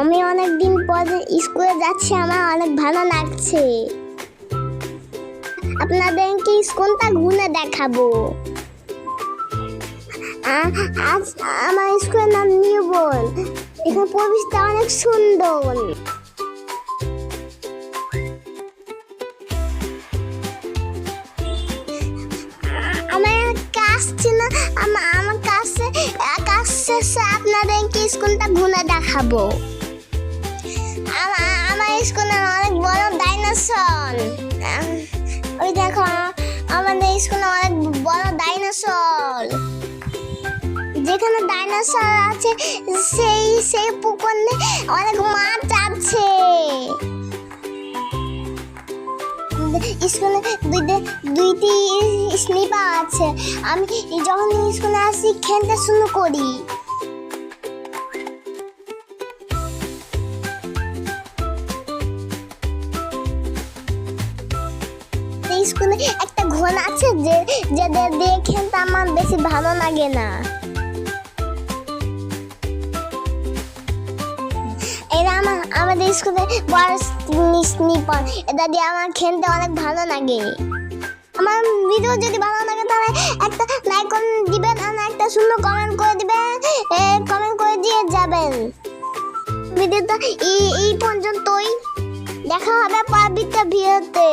আমি অনেকদিন পরে স্কুলে যাচ্ছি, আমার অনেক ভালো লাগছে। আপনাদেরকে স্কুলটা ঘুরে দেখাবো। আজ আমার স্কুলের নাম নিউবন। এখানে পরিবেশটা অনেক সুন্দর। আমার কাজ ছিল, আমার কাছে কাজ শেষে আপনাদেরকে স্কুলটা ঘুরে দেখাবো। আমার স্কুলে অনেক বড় ডাইনোসর। ওই দেখো, আমাদের স্কুলে অনেক বড় ডাইনোসর। যেখানে ডাইনোসর আছে সেই পুকুরে অনেক মাছ আছে। স্কুলে দুইটি স্লিপার আছে। আমি যখন স্কুলে আসি খেলতে শুরু করি। স্কুলে একটা ঘোড়া আছে যে দিয়ে খেলতে আমার বেশি ভালো লাগে না। এরা আমাদের স্কুলে বড় স্নিপার, এটা দিয়ে আমার খেলতে অনেক ভালো লাগে। আমার ভিডিও যদি ভালো লাগে তাহলে একটা লাইক করে দিবেন আর একটা সুন্দর কমেন্ট করে দিবেন, কমেন্ট করে দিয়ে যাবেন। ভিডিওটা এই পর্যন্তই, দেখা হবে পরবর্তী ভিডিওতে।